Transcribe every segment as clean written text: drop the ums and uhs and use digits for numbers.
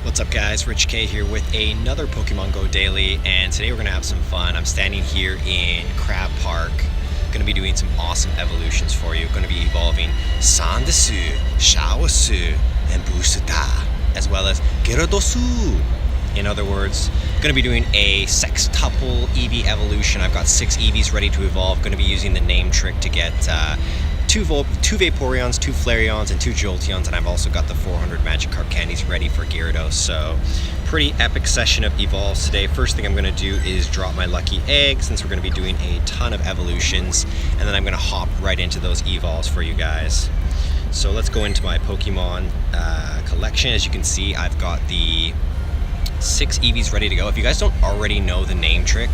What's up guys, Rich K here with another Pokemon Go Daily, and today we're going to have some fun. I'm standing here in Crab Park, going to be doing some awesome evolutions for you. Going to be evolving Sandesu, Shaosu, and Busuta, as well as Gyaradosu. In other words, going to be doing a sextuple Eevee evolution. I've got 6 Eevees ready to evolve. Going to be using the name trick to get 2 Vaporeons, 2 Flareons, and 2 Jolteons, and I've also got the 400 Magikarp candies ready for Gyarados. So, pretty epic session of evolves today. First thing I'm going to do is drop my lucky egg, since we're going to be doing a ton of evolutions, and then I'm going to hop right into those evolves for you guys. So let's go into my Pokemon collection. As you can see, I've got the 6 Eevees ready to go. If you guys don't already know the name trick,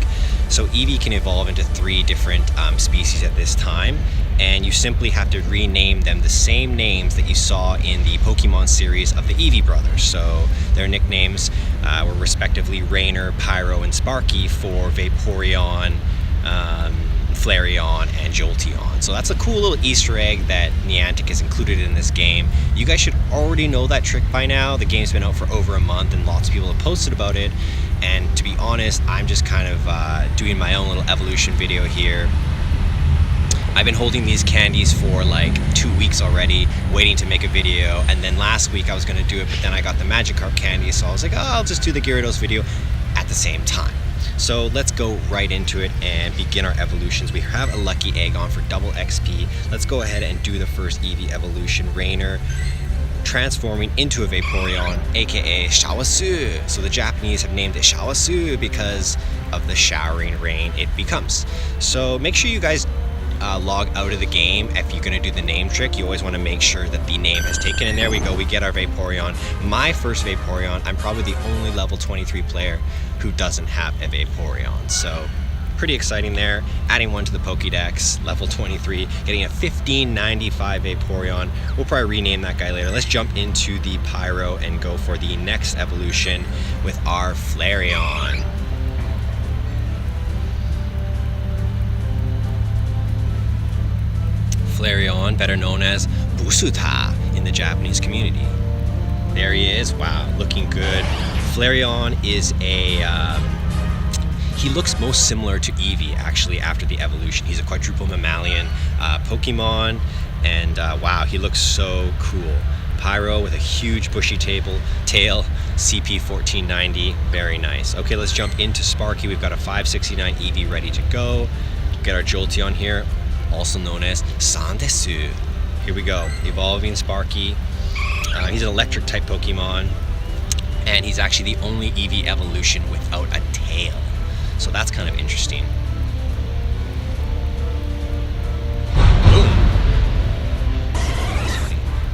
so Eevee can evolve into 3 different species at this time, and you simply have to rename them the same names that you saw in the Pokemon series of the Eevee brothers. So their nicknames were respectively Rainer, Pyro, and Sparky for Vaporeon, Flareon, and Jolteon. So that's a cool little Easter egg that Niantic has included in this game. You guys should already know that trick by now. The game's been out for over a month and lots of people have posted about it. And to be honest, I'm just kind of doing my own little evolution video here. I've been holding these candies for like 2 weeks already, waiting to make a video, and then last week I was going to do it, but then I got the Magikarp candy, so I was like, oh, I'll just do the Gyarados video at the same time. So let's go right into it and begin our evolutions. We have a lucky egg on for double XP. Let's go ahead and do the first Eevee evolution. Rainer transforming into a Vaporeon, aka Shaosu. So the Japanese have named it Shaosu because of the showering rain it becomes. So make sure you guys log out of the game if you're going to do the name trick. You always want to make sure that the name has taken, and there we go, we get our Vaporeon. My first Vaporeon. I'm probably the only level 23 player who doesn't have a Vaporeon, so pretty exciting there. Adding one to the Pokédex, level 23, getting a 1595 Vaporeon. We'll probably rename that guy later. Let's jump into the Pyro and go for the next evolution with our Flareon. Flareon, better known as Busuta in the Japanese community. There he is. Wow, looking good. Flareon is he looks most similar to Eevee actually after the evolution. He's a quadruple mammalian Pokemon, and wow, he looks so cool. Pyro with a huge bushy tail, CP 1490, very nice. Okay, let's jump into Sparky. We've got a 569 Eevee ready to go. Get our Jolteon here, also known as Sandesu. Here we go, evolving Sparky. He's an electric type Pokemon, and he's actually the only Eevee evolution without a tail. So that's kind of interesting. Boom!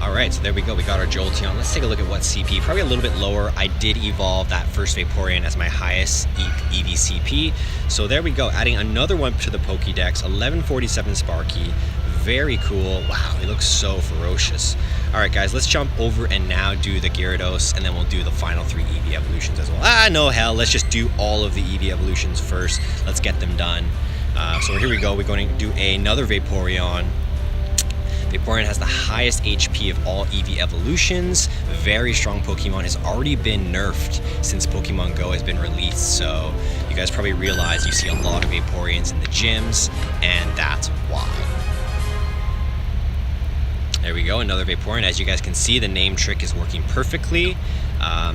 Alright, so there we go, we got our Jolteon. Let's take a look at what CP, probably a little bit lower. I did evolve that first Vaporeon as my highest Eevee CP. So there we go, adding another one to the Pokédex, 1147 Sparky. Very cool. Wow, he looks so ferocious. Alright guys, let's jump over and now do the Gyarados, and then we'll do the final 3 Eevee evolutions as well. No hell, let's just do all of the Eevee evolutions first. Let's get them done. So here we go, we're going to do another Vaporeon. Vaporeon has the highest HP of all Eevee evolutions. Very strong Pokemon, has already been nerfed since Pokemon Go has been released, so you guys probably realize you see a lot of Vaporeons in the gyms, and that's why. There we go, another Vaporeon. As you guys can see, the name trick is working perfectly.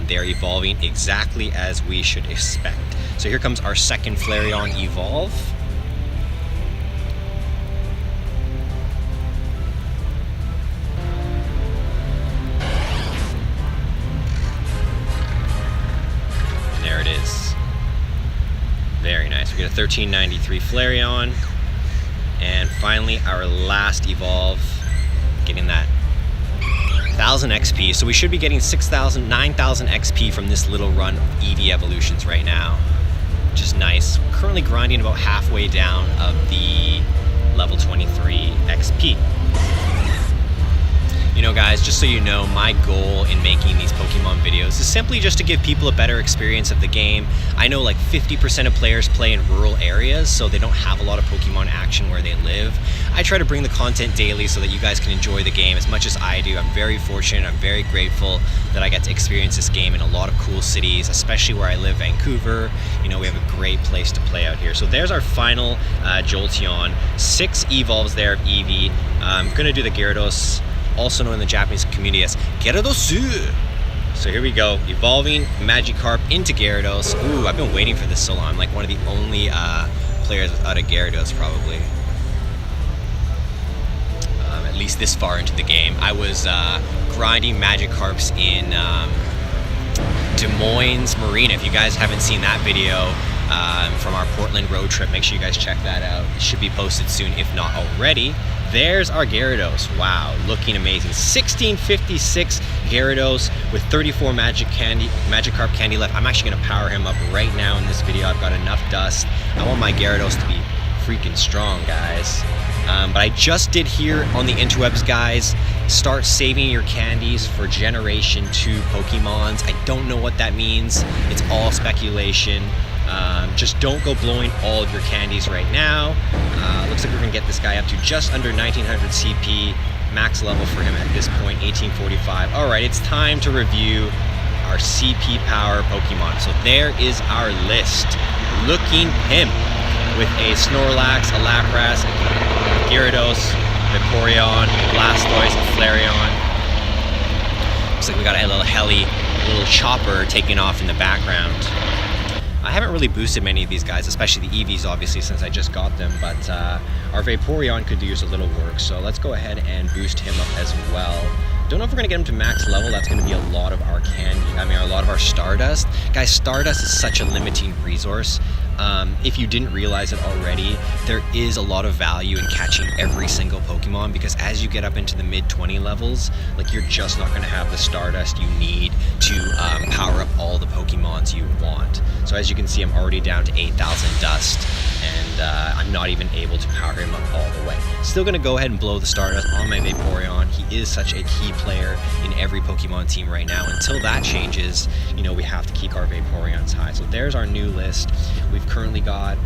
They are evolving exactly as we should expect. So here comes our second Flareon evolve. And there it is. Very nice. We get a 1393 Flareon. And finally, our last evolve. Getting that 1000 XP, so we should be getting 6,000, 9,000 XP from this little run of Eevee evolutions right now, which is nice. We're currently grinding about halfway down of the level 23 XP. You know, guys, just so you know, my goal in making these Pokemon videos is simply just to give people a better experience of the game. I know like 50% of players play in rural areas, so they don't have a lot of Pokemon action where they live. I try to bring the content daily so that you guys can enjoy the game as much as I do. I'm very fortunate, I'm very grateful that I get to experience this game in a lot of cool cities, especially where I live, Vancouver. You know, we have a great place to play out here. So there's our final Jolteon. 6 evolves there of Eevee. I'm gonna do the Gyarados, also known in the Japanese community as Gyarados. So here we go, evolving Magikarp into Gyarados. Ooh, I've been waiting for this so long. I'm like one of the only players without a Gyarados, probably. At least this far into the game. I was grinding Magikarps in Des Moines Marina. If you guys haven't seen that video from our Portland road trip, make sure you guys check that out. It should be posted soon, if not already. There's our Gyarados. Wow, looking amazing. 1656 Gyarados with 34 Magikarp candy left. I'm actually gonna power him up right now in this video. I've got enough dust. I want my Gyarados to be freaking strong, guys. But I just did hear on the interwebs, guys, start saving your candies for Generation 2 Pokemons. I don't know what that means. It's all speculation. Just don't go blowing all of your candies right now. Looks like we're gonna get this guy up to just under 1900 CP, max level for him at this point, 1845. All right, it's time to review our CP power Pokemon. So there is our list. Looking pimp with a Snorlax, a Lapras, Gyarados, Vaporeon, Blastoise, and Flareon. Looks like we got a little heli, a little chopper taking off in the background. I haven't really boosted many of these guys, especially the Eevees, obviously, since I just got them, but our Vaporeon could use a little work, so let's go ahead and boost him up as well. Don't know if we're gonna get him to max level. That's gonna be a lot of our a lot of our Stardust. Guys, Stardust is such a limiting resource. If you didn't realize it already, there is a lot of value in catching every single Pokemon, because as you get up into the mid 20 levels, like, you're just not going to have the Stardust you need to power up all the Pokemons you want. So as you can see, I'm already down to 8,000 dust, and I'm not even able to power him up all the way. Still going to go ahead and blow the Stardust on my Vaporeon. He is such a key player in every Pokemon team right now. Until that changes, you know, we have to keep our Vaporeons high. So there's our new list. We've currently got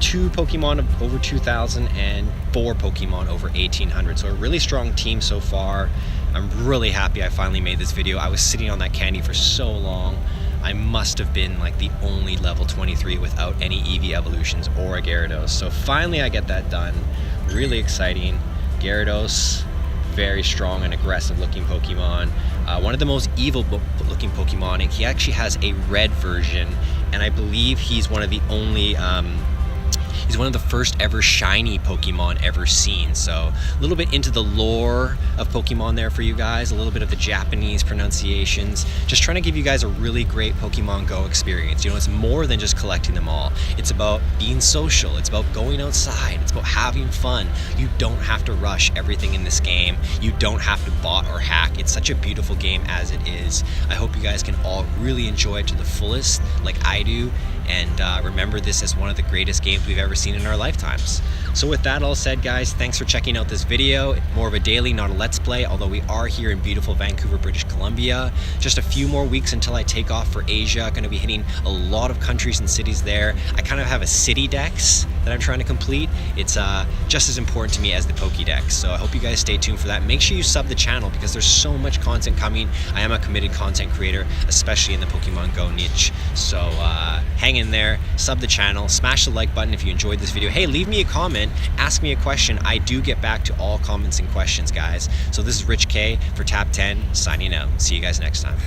2 Pokemon of over 2,000 and 4 Pokemon over 1,800. So a really strong team so far. I'm really happy I finally made this video. I was sitting on that candy for so long. I must have been like the only level 23 without any Eevee evolutions or a Gyarados. So finally I get that done. Really exciting. Gyarados, very strong and aggressive looking Pokemon. One of the most evil looking Pokemon, and he actually has a red version, and I believe he's one of the only he's one of the first ever shiny Pokemon ever seen. So a little bit into the lore of Pokemon there for you guys, a little bit of the Japanese pronunciations, just trying to give you guys a really great Pokemon Go experience. You know, it's more than just collecting them all. It's about being social, it's about going outside, it's about having fun. You don't have to rush everything in this game. You don't have to bot or hack. It's such a beautiful game as it is. I hope you guys can all really enjoy it to the fullest like I do, and remember this as one of the greatest games we've ever seen in our lifetimes. So with that all said, guys, thanks for checking out this video. More of a daily, not a let's play, although we are here in beautiful Vancouver, British Columbia. Just a few more weeks until I take off for Asia. Going to be hitting a lot of countries and cities there. I kind of have a city dex that I'm trying to complete. It's just as important to me as the Pokédex. So I hope you guys stay tuned for that. Make sure you sub the channel because there's so much content coming. I am a committed content creator, especially in the Pokemon Go niche. So hang in there, sub the channel, smash the like button if you enjoyed this video. Hey, leave me a comment, ask me a question. I do get back to all comments and questions, guys. So this is Rich K for Tap 10, signing out. See you guys next time.